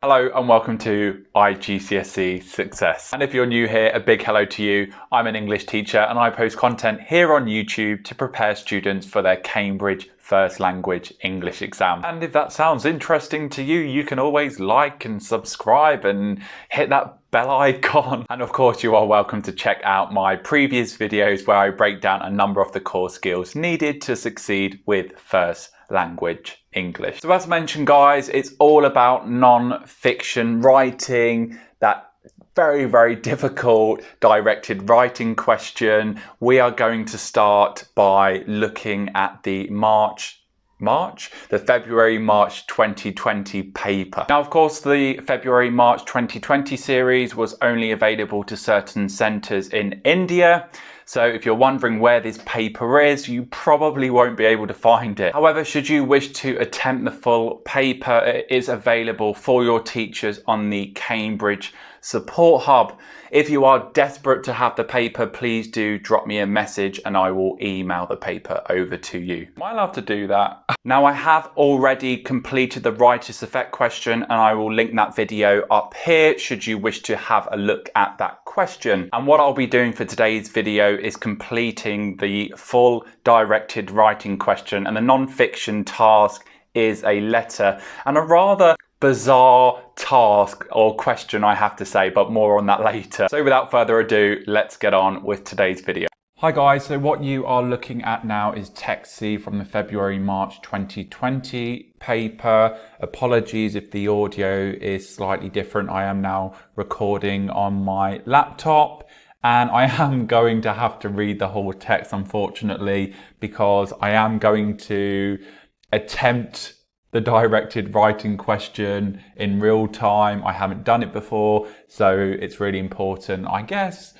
Hello and welcome to iGCSE Success. And if you're new here, a big hello to you. I'm an English teacher and I post content here on YouTube to prepare students for their Cambridge First Language English exam. And if that sounds interesting to you, you can always like and subscribe and hit that bell icon. And of course, you are welcome to check out my previous videos where I break down a number of the core skills needed to succeed with First Language English. So as mentioned, guys, it's all about non-fiction writing, that very difficult directed writing question. We are going to start by looking at the February-March 2020 paper. Now, of course, the February-March 2020 series was only available to certain centres in India. So if you're wondering where this paper is, you probably won't be able to find it. However, should you wish to attempt the full paper, it is available for your teachers on the Cambridge Support Hub. If you are desperate to have the paper, please do drop me a message and I will email the paper over to you. I love to do that. Now, I have already completed the writer's effect question and I will link that video up here should you wish to have a look at that question. And what I'll be doing for today's video is completing the full directed writing question, and the non-fiction task is a letter, and a rather bizarre task or question, I have to say, but more on that later. So without further ado, let's get on with today's video. Hi guys, so what you are looking at now is Text C from the February-March 2020 paper. Apologies if the audio is slightly different. I am now recording on my laptop and I am going to have to read the whole text, unfortunately, because I am going to attempt the directed writing question in real time. I haven't done it before, so it's really important, I guess,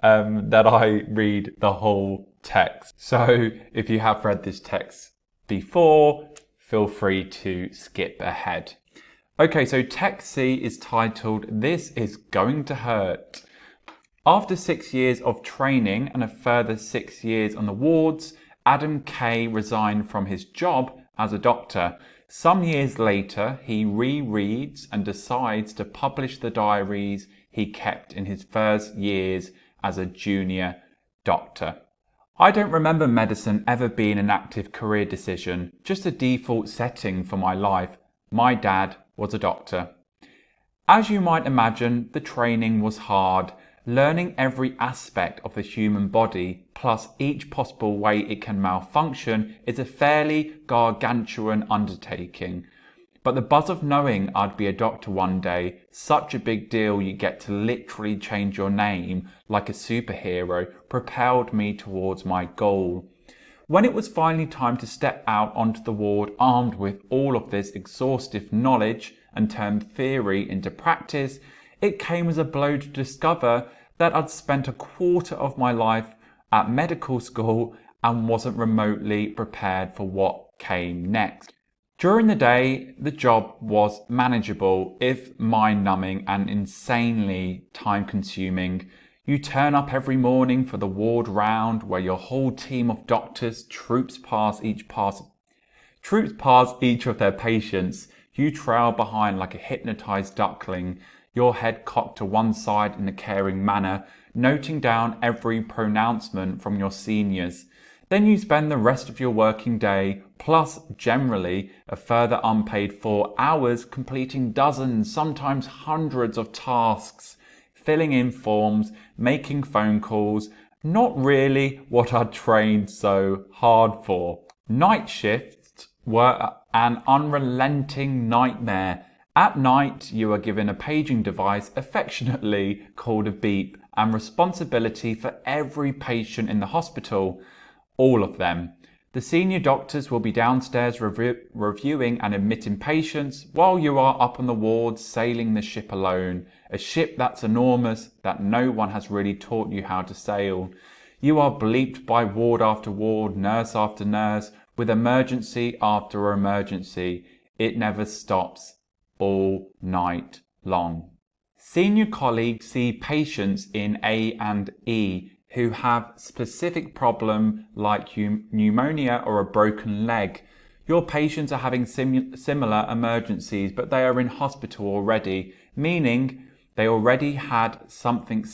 that I read the whole text. So if you have read this text before, feel free to skip ahead. Okay, so text C is titled, "This is Going to Hurt." After 6 years of training and a further 6 years on the wards, Adam K resigned from his job as a doctor. Some years later, he rereads and decides to publish the diaries he kept in his first years as a junior doctor. I don't remember medicine ever being an active career decision, just a default setting for my life. My dad was a doctor. As you might imagine, the training was hard. Learning every aspect of the human body, plus each possible way it can malfunction, is a fairly gargantuan undertaking. But the buzz of knowing I'd be a doctor one day, such a big deal you get to literally change your name like a superhero, propelled me towards my goal. When it was finally time to step out onto the ward armed with all of this exhaustive knowledge and turn theory into practice, it came as a blow to discover that I'd spent a quarter of my life at medical school and wasn't remotely prepared for what came next. During the day, the job was manageable, if mind-numbing and insanely time-consuming. You turn up every morning for the ward round where your whole team of doctors troops past each of their patients. You trail behind like a hypnotized duckling, your head cocked to one side in a caring manner, noting down every pronouncement from your seniors. Then you spend the rest of your working day, plus generally a further unpaid 4 hours, completing dozens, sometimes hundreds of tasks, filling in forms, making phone calls, not really what I'd trained so hard for. Night shifts were an unrelenting nightmare. At night, you are given a paging device, affectionately called a beep, and responsibility for every patient in the hospital. All of them. The senior doctors will be downstairs reviewing and admitting patients while you are up on the wards sailing the ship alone. A ship that's enormous, that no one has really taught you how to sail. You are bleeped by ward after ward, nurse after nurse, with emergency after emergency. It never stops, all night long. Senior colleagues see patients in A and E who have specific problem like pneumonia or a broken leg. Your patients are having similar emergencies, but they are in hospital already, meaning they already had something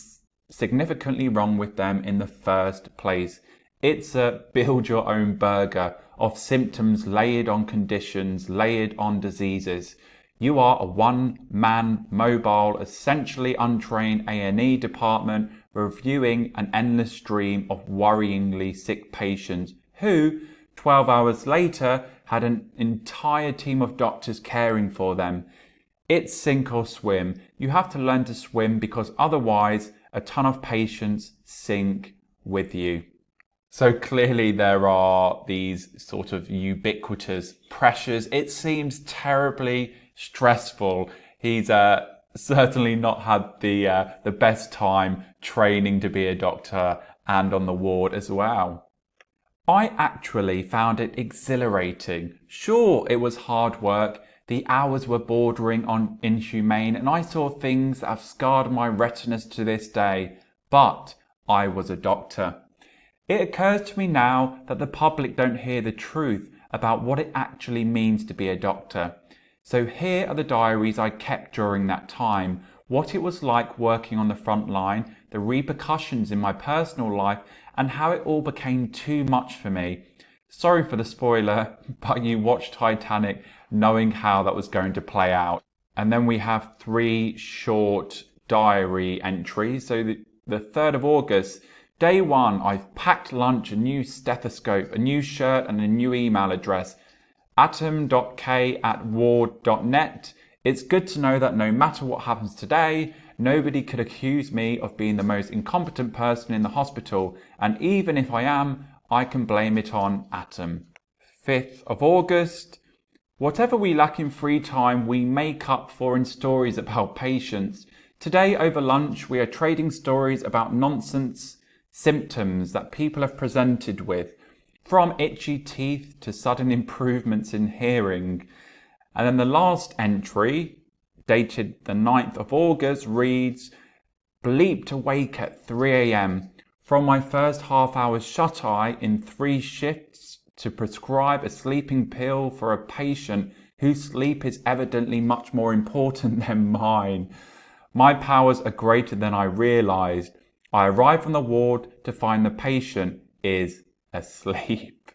significantly wrong with them in the first place. It's a build your own burger of symptoms layered on conditions, layered on diseases. You are a one-man, mobile, essentially untrained A&E department reviewing an endless stream of worryingly sick patients who, 12 hours later, had an entire team of doctors caring for them. It's sink or swim. You have to learn to swim because otherwise a ton of patients sink with you. So clearly there are these sort of ubiquitous pressures. It seems terribly stressful. He's certainly not had the best time training to be a doctor and on the ward as well. I actually found it exhilarating. Sure, it was hard work. The hours were bordering on inhumane, and I saw things that have scarred my retinas to this day. But I was a doctor. It occurs to me now that the public don't hear the truth about what it actually means to be a doctor. So here are the diaries I kept during that time, what it was like working on the front line, the repercussions in my personal life, and how it all became too much for me. Sorry for the spoiler, but you watched Titanic knowing how that was going to play out. And then we have 3 short diary entries. So the 3rd of August, day 1, I've packed lunch, a new stethoscope, a new shirt and a new email address, atom.k@ward.net. It's good to know that no matter what happens today, nobody could accuse me of being the most incompetent person in the hospital, and even if I am, I can blame it on Atom. 5th of August, whatever we lack in free time, we make up for in stories about patients. Today over lunch, we are trading stories about nonsense symptoms that people have presented with, from itchy teeth to sudden improvements in hearing. And then the last entry, dated the 9th of August, reads, bleeped awake at 3 a.m. From my first half-hour shut-eye in 3 shifts to prescribe a sleeping pill for a patient whose sleep is evidently much more important than mine. My powers are greater than I realised. I arrive on the ward to find the patient is asleep.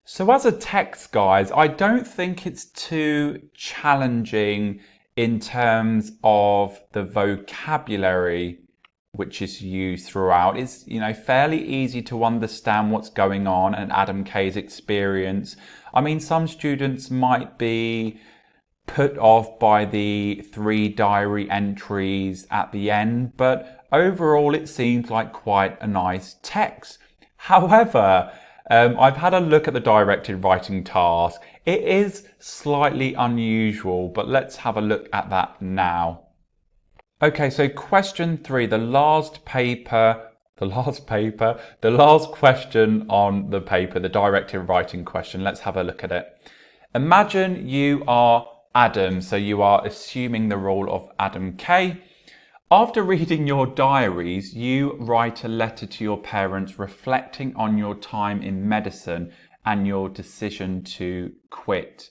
So as a text, guys, I don't think it's too challenging in terms of the vocabulary which is used throughout. It's, fairly easy to understand what's going on and Adam K's experience. I mean, some students might be put off by the 3 diary entries at the end, but overall it seems like quite a nice text. However, I've had a look at the directed writing task. It is slightly unusual, but let's have a look at that now. Okay, so question 3, the last question on the paper, the directed writing question. Let's have a look at it. Imagine you are Adam, so you are assuming the role of Adam K. After reading your diaries, you write a letter to your parents reflecting on your time in medicine and your decision to quit.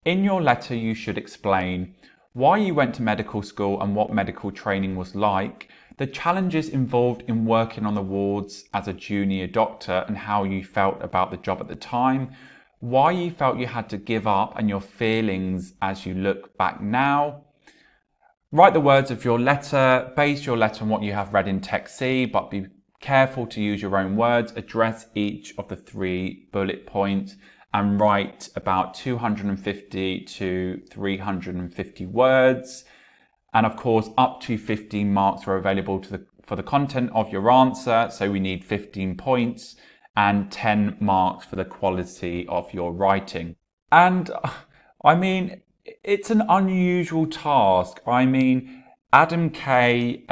In your letter, you should explain why you went to medical school and what medical training was like, the challenges involved in working on the wards as a junior doctor and how you felt about the job at the time, why you felt you had to give up and your feelings as you look back now. Write the words of your letter, base your letter on what you have read in Text C, but be careful to use your own words. Address each of the 3 bullet points and write about 250 to 350 words. And of course, up to 15 marks are available for the content of your answer. So we need 15 points and 10 marks for the quality of your writing. And I mean, it's an unusual task. I mean, Adam K,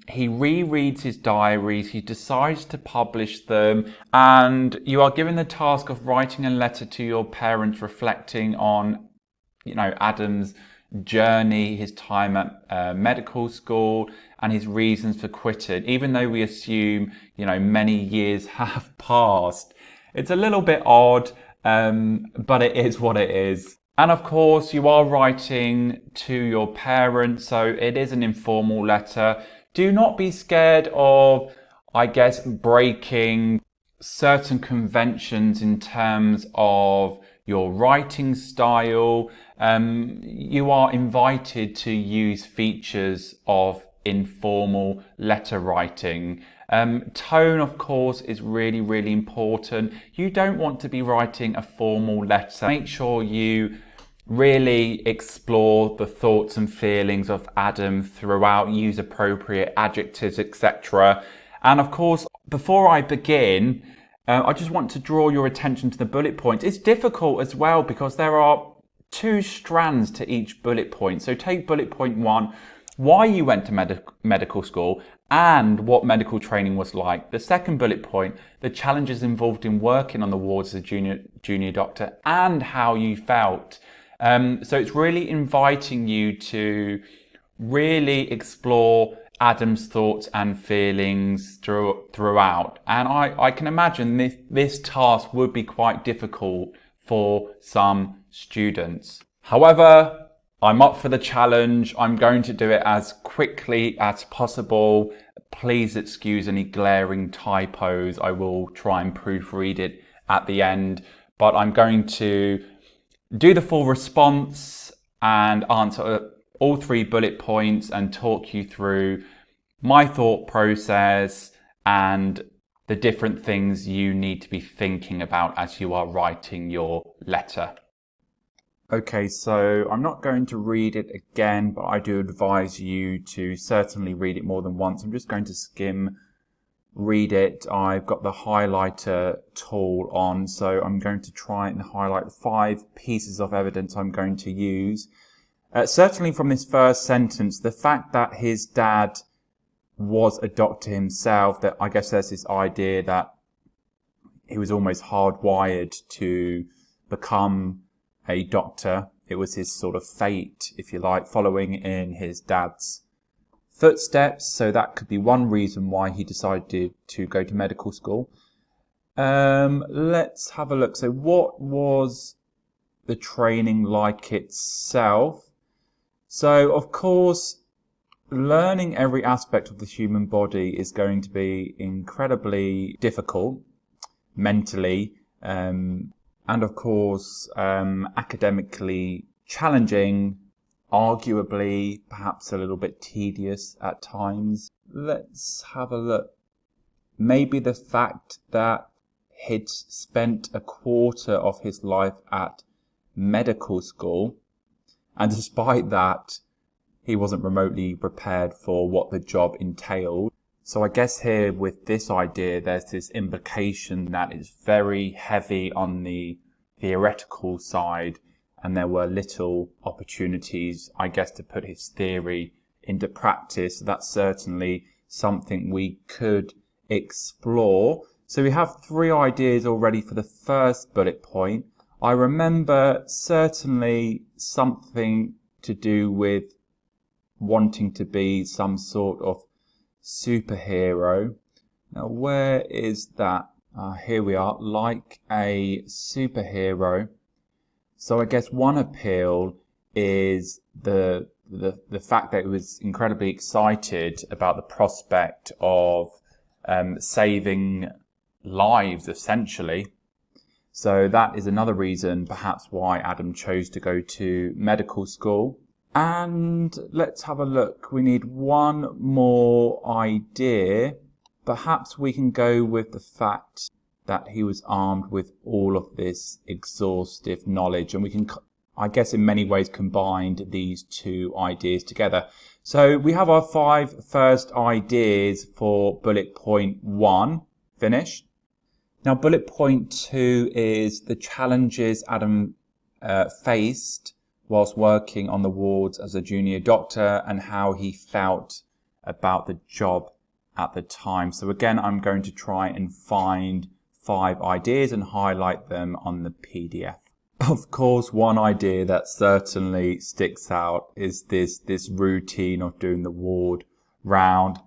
he rereads his diaries, he decides to publish them, and you are given the task of writing a letter to your parents reflecting on, Adam's journey, his time at medical school, and his reasons for quitting, even though we assume, many years have passed. It's a little bit odd. but it is what it is. And of course, you are writing to your parents, so it is an informal letter. Do not be scared of, I guess, breaking certain conventions in terms of your writing style. You are invited to use features of informal letter writing. Tone, of course, is really, really important. You don't want to be writing a formal letter. Make sure you really explore the thoughts and feelings of Adam throughout, use appropriate adjectives, etc. And of course, before I begin, I just want to draw your attention to the bullet points. It's difficult as well because there are two strands to each bullet point. So take bullet point 1, why you went to medical school and what medical training was like. The second bullet point, the challenges involved in working on the wards as a junior doctor and how you felt. So it's really inviting you to really explore Adam's thoughts and feelings throughout. And I can imagine this task would be quite difficult for some students. However, I'm up for the challenge. I'm going to do it as quickly as possible. Please excuse any glaring typos. I will try and proofread it at the end, but I'm going to do the full response and answer all 3 bullet points and talk you through my thought process and the different things you need to be thinking about as you are writing your letter. Okay, so I'm not going to read it again, but I do advise you to certainly read it more than once. I'm just going to skim read it. I've got the highlighter tool on, so I'm going to try and highlight the 5 pieces of evidence I'm going to use. Certainly from this first sentence, the fact that his dad was a doctor himself, that I guess there's this idea that he was almost hardwired to become a doctor. It was his sort of fate, if you like, following in his dad's footsteps. So that could be one reason why he decided to go to medical school. Let's have a look. So what was the training like itself? So of course, learning every aspect of the human body is going to be incredibly difficult mentally, and of course academically challenging, arguably perhaps a little bit tedious at times. Let's have a look. Maybe the fact that he'd spent a quarter of his life at medical school, and despite that he wasn't remotely prepared for what the job entailed. So I guess here with this idea, there's this implication that it's very heavy on the theoretical side, and there were little opportunities, I guess, to put his theory into practice. That's certainly something we could explore. So we have 3 ideas already for the first bullet point. I remember certainly something to do with wanting to be some sort of superhero. Now, where is that? Here we are, like a superhero. So I guess one appeal is the fact that he was incredibly excited about the prospect of saving lives, essentially. So that is another reason perhaps why Adam chose to go to medical school. And let's have a look. We need one more idea. Perhaps we can go with the fact that he was armed with all of this exhaustive knowledge, and we can, I guess, in many ways combine these 2 ideas together. So we have our 5 first ideas for bullet point 1 finished. Now bullet point 2 is the challenges Adam faced whilst working on the wards as a junior doctor and how he felt about the job at the time. So again, I'm going to try and find 5 ideas and highlight them on the PDF. Of course, one idea that certainly sticks out is this routine of doing the ward round.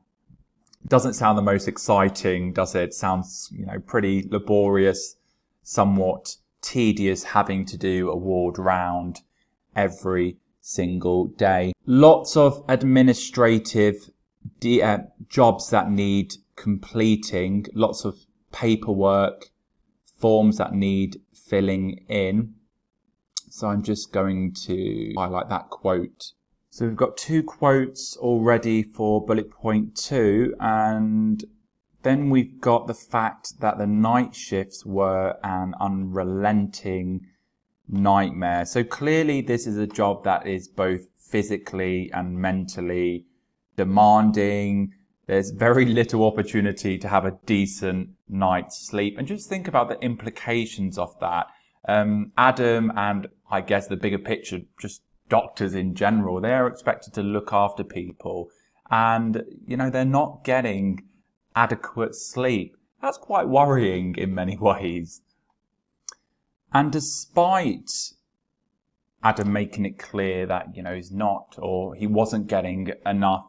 Doesn't sound the most exciting, does it? Sounds, pretty laborious, somewhat tedious having to do a ward round every single day. Lots of administrative jobs that need completing, lots of paperwork, forms that need filling in. So I'm just going to highlight that quote. So we've got 2 quotes already for bullet point 2, and then we've got the fact that the night shifts were an unrelenting nightmare. So clearly this is a job that is both physically and mentally demanding. There's very little opportunity to have a decent night's sleep. And just think about the implications of that. Adam, and I guess the bigger picture, just doctors in general, they're expected to look after people, and they're not getting adequate sleep. That's quite worrying in many ways. And despite Adam making it clear that he's not, or he wasn't getting enough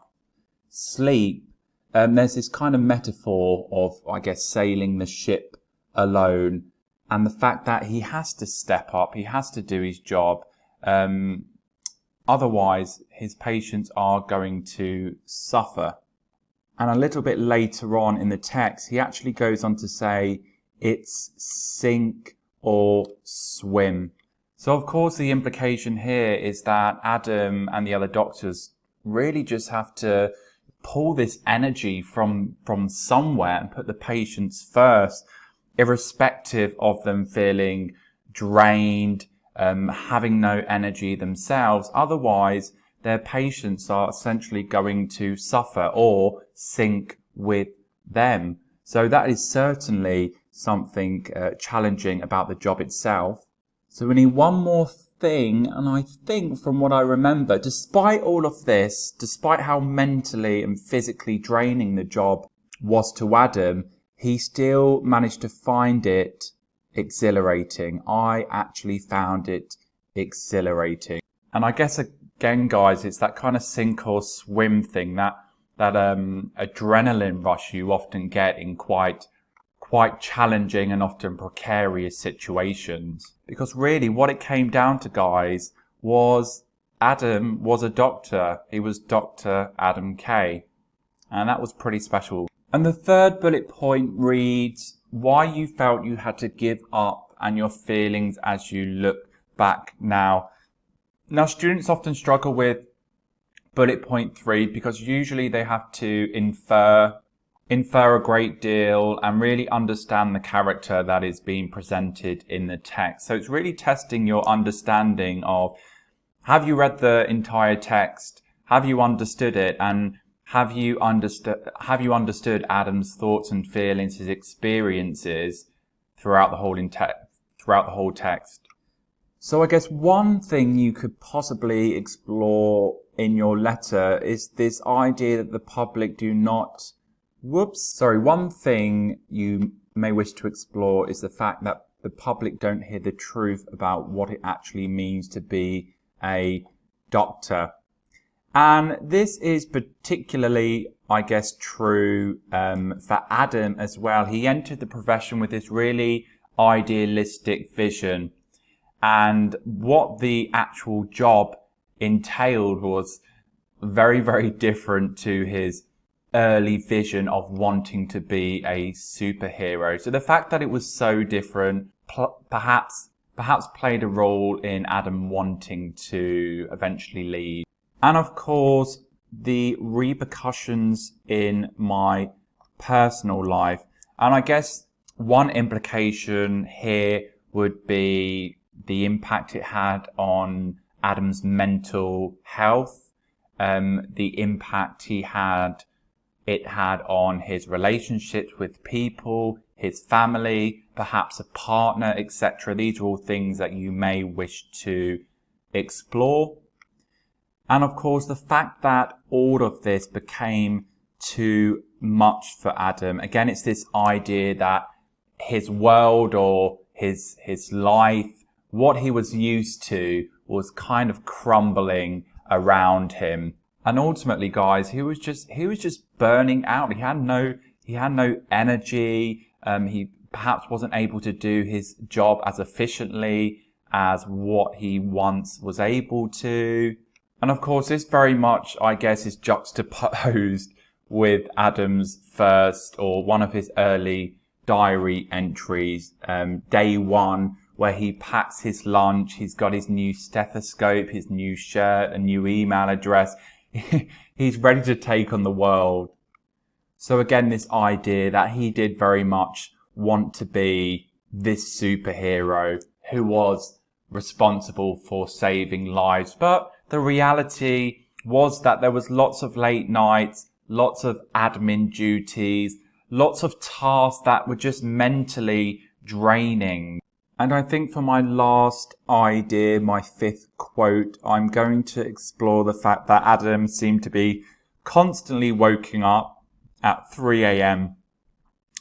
sleep, there's this kind of metaphor of, I guess, sailing the ship alone, and the fact that he has to step up, he has to do his job. Otherwise, his patients are going to suffer. And a little bit later on in the text, he actually goes on to say, it's sink or swim. So of course the implication here is that Adam and the other doctors really just have to pull this energy from somewhere and put the patients first, irrespective of them feeling drained, having no energy themselves. Otherwise, their patients are essentially going to suffer or sink with them. So that is certainly something challenging about the job itself. So we need one more thing, and I think from what I remember, despite all of this, despite how mentally and physically draining the job was to Adam, he still managed to find it exhilarating. I actually found it exhilarating. And I guess again, guys, it's that kind of sink or swim thing, that adrenaline rush you often get in quite challenging and often precarious situations. Because really what it came down to, guys, was Adam was a doctor. He was Dr. Adam K. And that was pretty special. And the third bullet point reads, why you felt you had to give up and your feelings as you look back now. Now, students often struggle with bullet point 3 because usually they have to infer a great deal and really understand the character that is being presented in the text. So it's really testing your understanding of, have you read the entire text? Have you understood it? And have you understood Adam's thoughts and feelings, his experiences throughout the whole text? So I guess one thing you could possibly explore in your letter is this idea that the public do not one thing you may wish to explore is the fact that the public don't hear the truth about what it actually means to be a doctor. And this is particularly, I guess, true for Adam as well. He entered the profession with this really idealistic vision, and what the actual job entailed was very, very different to his early vision of wanting to be a superhero. So the fact that it was so different perhaps played a role in Adam wanting to eventually leave. And of course, the repercussions in my personal life. And I guess one implication here would be the impact it had on Adam's mental health, the impact it had on his relationships with people, his family, perhaps a partner, etc. These are all things that you may wish to explore. And of course, the fact that all of this became too much for Adam. Again, it's this idea that his world or his life, what he was used to, was kind of crumbling around him. And ultimately, guys, he was just burning out. He had no energy. He perhaps wasn't able to do his job as efficiently as what he once was able to. And of course, this very much, I guess, is juxtaposed with Adam's first, or one of his early diary entries, day one, where he packs his lunch, he's got his new stethoscope, his new shirt, a new email address. He's ready to take on the world. So again, this idea that he did very much want to be this superhero who was responsible for saving lives. But the reality was that there was lots of late nights, lots of admin duties, lots of tasks that were just mentally draining. And I think for my last idea, my fifth quote, I'm going to explore the fact that Adam seemed to be constantly waking up at 3 a.m.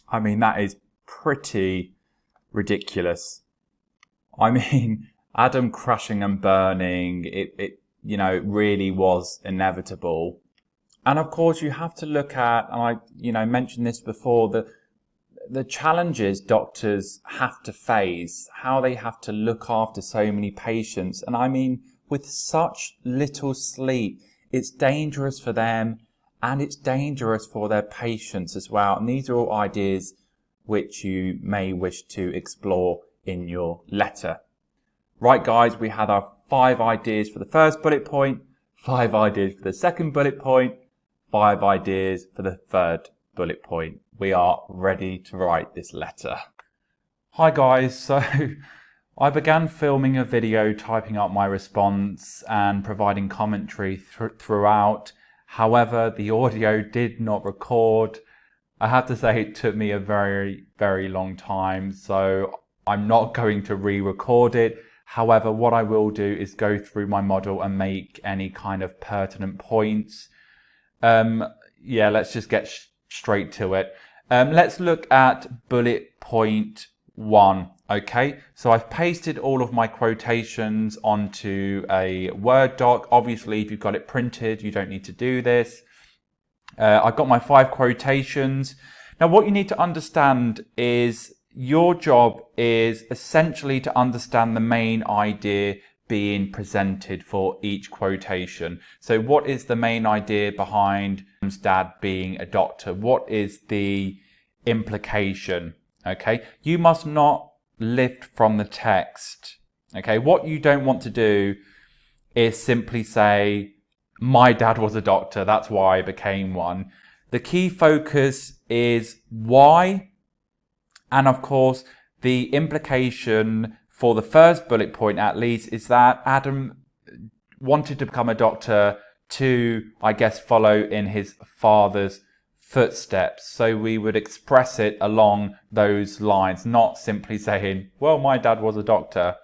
I mean, that is pretty ridiculous. I mean, Adam crashing and burning, it really was inevitable. And of course, you have to look at, and I mentioned this before, the challenges doctors have to face, how they have to look after so many patients. And I mean, with such little sleep, it's dangerous for them and it's dangerous for their patients as well. And these are all ideas which you may wish to explore in your letter. Right, guys, we had our 5 ideas for the first bullet point, 5 ideas for the second bullet point, 5 ideas for the third bullet point. We are ready to write this letter. Hi guys, so I began filming a video typing up my response and providing commentary throughout. However, the audio did not record. I have to say it took me a very, very long time, so I'm not going to re-record it. However, what I will do is go through my model and make any kind of pertinent points. Let's just get straight to it. Let's look at bullet point 1. Okay, so I've pasted all of my quotations onto a Word doc. Obviously, if you've got it printed, you don't need to do this. I've got my 5 quotations. Now, what you need to understand is your job is essentially to understand the main idea being presented for each quotation. So what is the main idea behind Adam's dad being a doctor? What is the implication? Okay, you must not lift from the text. Okay, what you don't want to do is simply say, my dad was a doctor, that's why I became one. The key focus is why, and of course, the implication for the first bullet point at least is that Adam wanted to become a doctor to, I guess, follow in his father's footsteps. So we would express it along those lines, not simply saying, well, my dad was a doctor.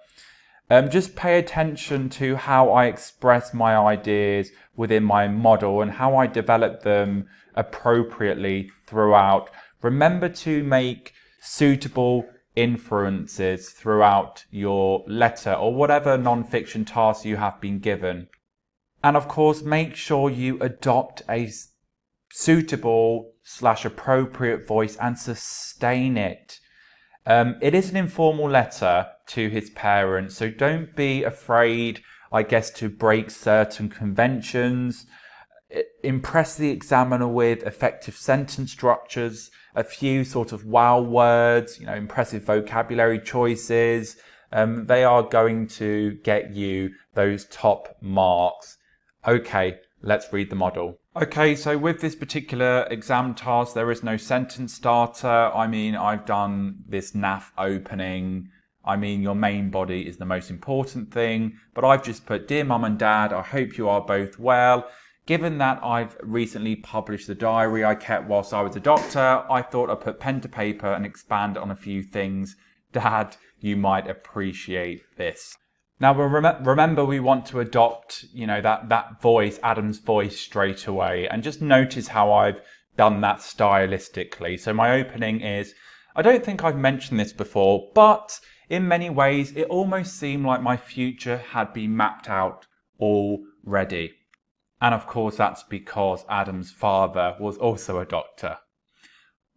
Just pay attention to how I express my ideas within my model and how I develop them appropriately throughout. Remember to make suitable inferences throughout your letter or whatever non-fiction task you have been given. And of course, make sure you adopt a suitable / appropriate voice and sustain it. It is an informal letter to his parents, so don't be afraid, I guess, to break certain conventions. Impress the examiner with effective sentence structures, a few sort of wow words, impressive vocabulary choices. They are going to get you those top marks. Okay, let's read the model. Okay, so with this particular exam task, there is no sentence starter. I mean, I've done this NAF opening. I mean, your main body is the most important thing, but I've just put, Dear Mum and Dad, I hope you are both well. Given that I've recently published the diary I kept whilst I was a doctor, I thought I'd put pen to paper and expand on a few things. Dad, you might appreciate this. Now, remember, we want to adopt, that voice, Adam's voice, straight away. And just notice how I've done that stylistically. So my opening is, I don't think I've mentioned this before, but in many ways, it almost seemed like my future had been mapped out already. And of course, that's because Adam's father was also a doctor.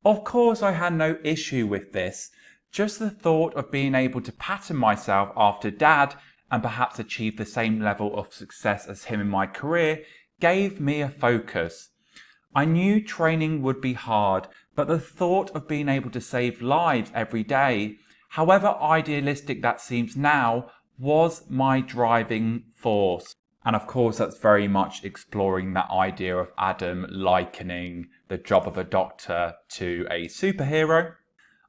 Of course, I had no issue with this, Just the thought of being able to pattern myself after Dad and perhaps achieve the same level of success as him in my career gave me a focus. I knew training would be hard, but the thought of being able to save lives every day, however idealistic that seems now, was my driving force. And of course, that's very much exploring that idea of Adam likening the job of a doctor to a superhero.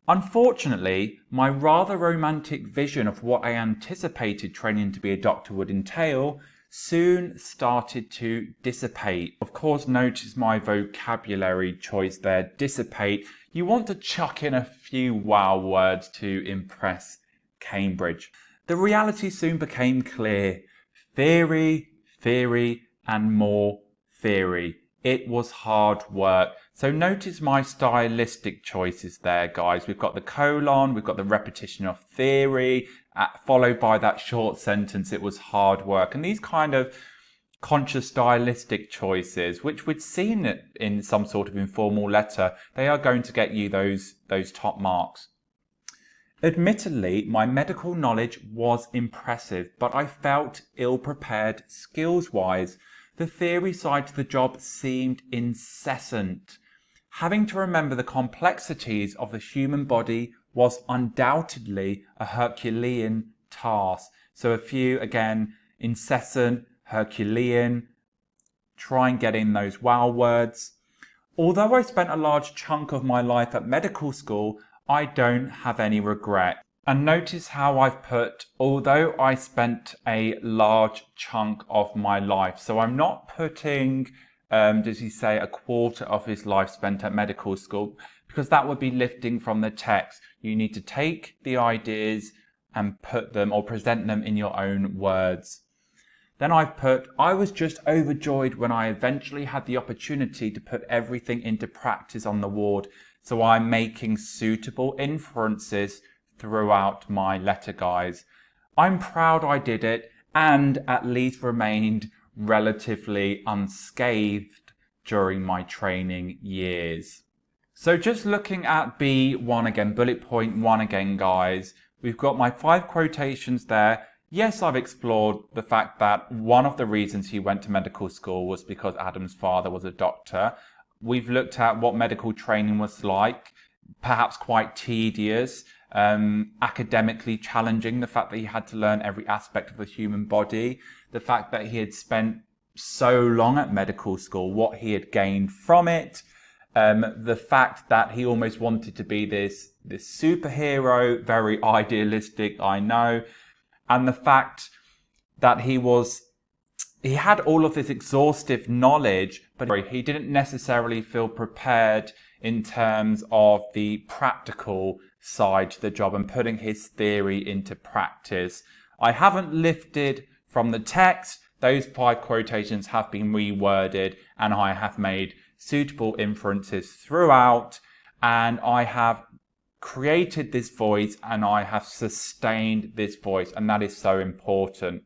Unfortunately, my rather romantic vision of what I anticipated training to be a doctor would entail soon started to dissipate. Of course, notice my vocabulary choice there, dissipate. You want to chuck in a few wow words to impress Cambridge. The reality soon became clear. Theory, theory, and more theory. It was hard work. So notice my stylistic choices there, guys. We've got the colon, we've got the repetition of theory, followed by that short sentence, it was hard work. And these kind of conscious stylistic choices, which we'd seen in some sort of informal letter, they are going to get you those top marks. Admittedly, my medical knowledge was impressive, but I felt ill-prepared skills-wise. The theory side to the job seemed incessant. Having to remember the complexities of the human body was undoubtedly a Herculean task. So a few, again, incessant, Herculean, try and get in those wow words. Although I spent a large chunk of my life at medical school, I don't have any regret. And notice how I've put, although I spent a large chunk of my life. So I'm not putting, does he say, a quarter of his life spent at medical school? Because that would be lifting from the text. You need to take the ideas and put them or present them in your own words. Then I've put, I was just overjoyed when I eventually had the opportunity to put everything into practice on the ward. So I'm making suitable inferences throughout my letter, guys. I'm proud I did it and at least remained relatively unscathed during my training years. So just looking at B1 again, bullet point 1 again, guys, we've got my 5 quotations there. Yes, I've explored the fact that one of the reasons he went to medical school was because Adam's father was a doctor. We've looked at what medical training was like, perhaps quite tedious, academically challenging, the fact that he had to learn every aspect of the human body, the fact that he had spent so long at medical school, what he had gained from it, the fact that he almost wanted to be this superhero, very idealistic, I know, and the fact that he had all of this exhaustive knowledge, but he didn't necessarily feel prepared in terms of the practical side to the job and putting his theory into practice. I haven't lifted from the text. Those 5 quotations have been reworded and I have made suitable inferences throughout, and I have created this voice and I have sustained this voice, and that is so important.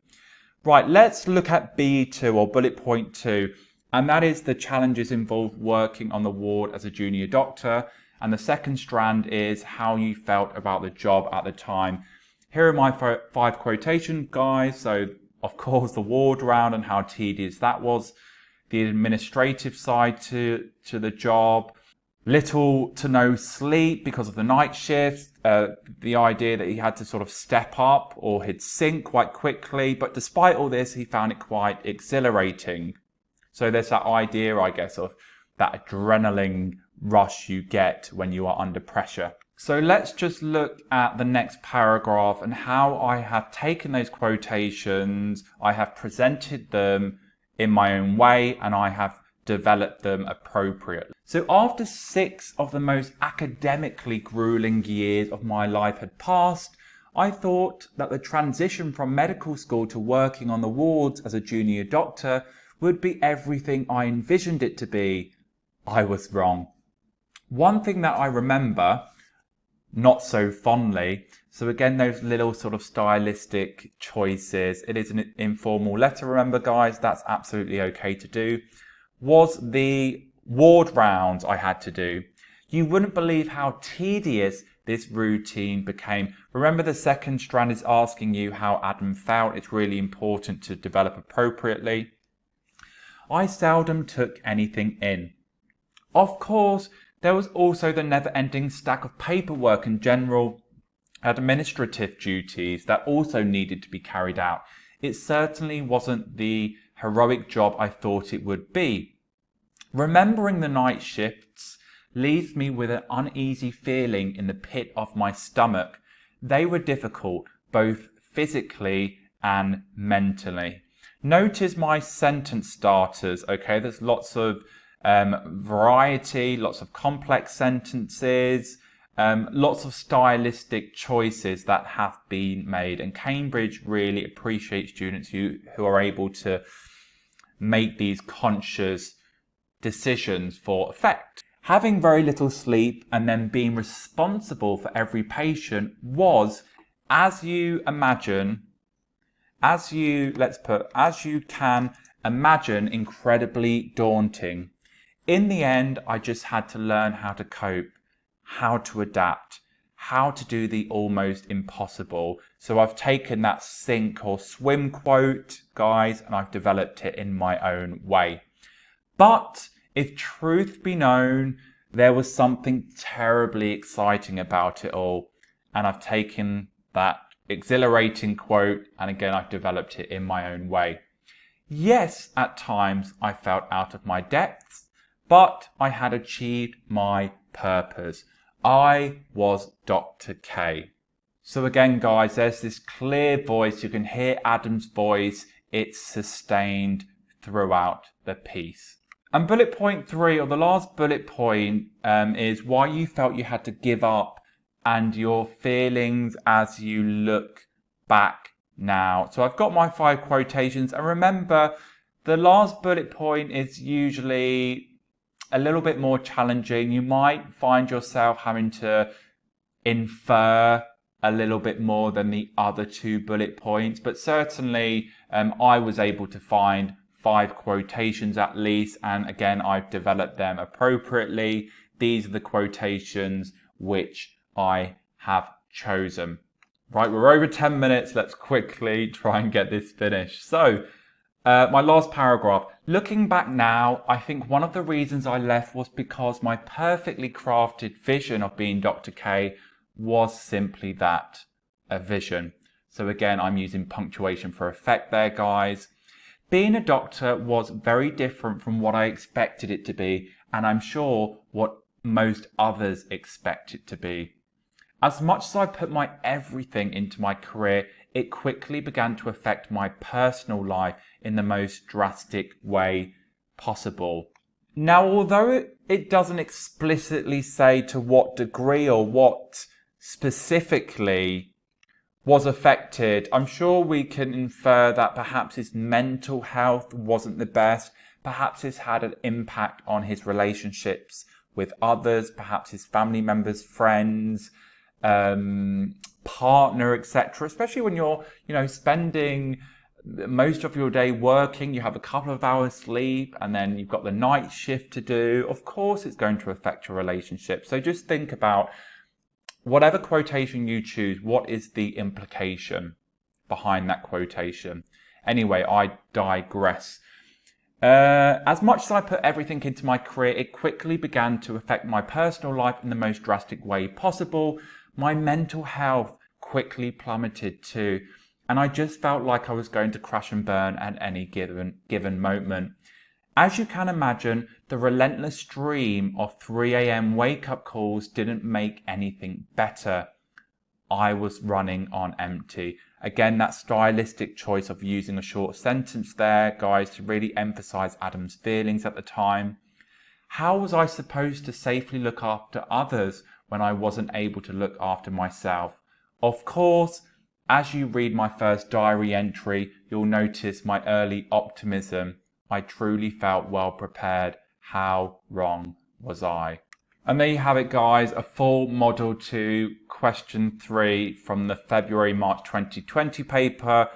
Right, let's look at B2 or bullet point 2, and that is the challenges involved working on the ward as a junior doctor. And the second strand is how you felt about the job at the time. Here are my 5 quotations, guys. So, of course, the ward round and how tedious that was. The administrative side to the job. Little to no sleep because of the night shifts. The idea that he had to sort of step up or he'd sink quite quickly. But despite all this, he found it quite exhilarating. So there's that idea, I guess, of that adrenaline rush you get when you are under pressure. So let's just look at the next paragraph and how I have taken those quotations, I have presented them in my own way, and I have developed them appropriately. So after 6 of the most academically grueling years of my life had passed, I thought that the transition from medical school to working on the wards as a junior doctor would be everything I envisioned it to be. I was wrong. One thing that I remember, not so fondly, so again, those little sort of stylistic choices, it is an informal letter, remember guys, that's absolutely okay to do, was the ward rounds I had to do. You wouldn't believe how tedious this routine became, remember the second strand is asking you how Adam felt. It's really important to develop appropriately. I seldom took anything in. Of course, there was also the never-ending stack of paperwork and general administrative duties that also needed to be carried out. It certainly wasn't the heroic job I thought it would be. Remembering the night shifts leaves me with an uneasy feeling in the pit of my stomach. They were difficult, both physically and mentally. Notice my sentence starters, okay? There's lots of variety, lots of complex sentences, lots of stylistic choices that have been made. And Cambridge really appreciates students who are able to make these conscious decisions for effect. Having very little sleep and then being responsible for every patient was, as you can imagine, incredibly daunting. In the end, I just had to learn how to cope, how to adapt, how to do the almost impossible. So I've taken that sink or swim quote, guys, and I've developed it in my own way. But if truth be known, there was something terribly exciting about it all. And I've taken that exhilarating quote and again, I've developed it in my own way. Yes, at times I felt out of my depths, but I had achieved my purpose. I was Dr. K. So again, guys, there's this clear voice. You can hear Adam's voice. It's sustained throughout the piece. And bullet point 3, or the last bullet point, is why you felt you had to give up and your feelings as you look back now. So I've got my 5 quotations, and remember, the last bullet point is usually a little bit more challenging. You might find yourself having to infer a little bit more than the other 2 bullet points, but certainly I was able to find 5 quotations at least, and again, I've developed them appropriately. These are the quotations which I have chosen. Right, we're over 10 minutes. Let's quickly try and get this finished. So, my last paragraph. Looking back now, I think one of the reasons I left was because my perfectly crafted vision of being Dr. K was simply that, a vision. So again, I'm using punctuation for effect there, guys. Being a doctor was very different from what I expected it to be, and I'm sure what most others expect it to be. As much as I put my everything into my career, it quickly began to affect my personal life in the most drastic way possible. Now, although it doesn't explicitly say to what degree or what specifically was affected, I'm sure we can infer that perhaps his mental health wasn't the best. Perhaps this had an impact on his relationships with others, perhaps his family members, friends, partner, etc. Especially when you're, spending most of your day working, you have a couple of hours sleep, and then you've got the night shift to do. Of course, it's going to affect your relationship. So just think about whatever quotation you choose, what is the implication behind that quotation? Anyway, I digress. As much as I put everything into my career, it quickly began to affect my personal life in the most drastic way possible. My mental health quickly plummeted too, and I just felt like I was going to crash and burn at any given moment. As you can imagine, the relentless stream of 3 a.m. wake-up calls didn't make anything better. I was running on empty. Again, that stylistic choice of using a short sentence there, guys, to really emphasize Adam's feelings at the time. How was I supposed to safely look after others when I wasn't able to look after myself? Of course, as you read my first diary entry, you'll notice my early optimism. I truly felt well prepared. How wrong was I? And there you have it, guys, a full Model 2 question 3 from the February-March 2020 paper,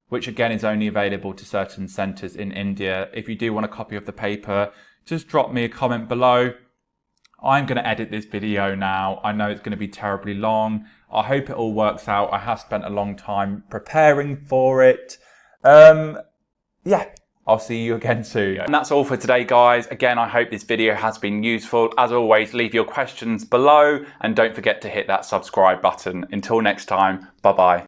which again is only available to certain centres in India. If you do want a copy of the paper, just drop me a comment below. I'm going to edit this video now. I know it's going to be terribly long. I hope it all works out. I have spent a long time preparing for it. Yeah, I'll see you again soon. And that's all for today, guys. Again, I hope this video has been useful. As always, leave your questions below and don't forget to hit that subscribe button. Until next time, bye-bye.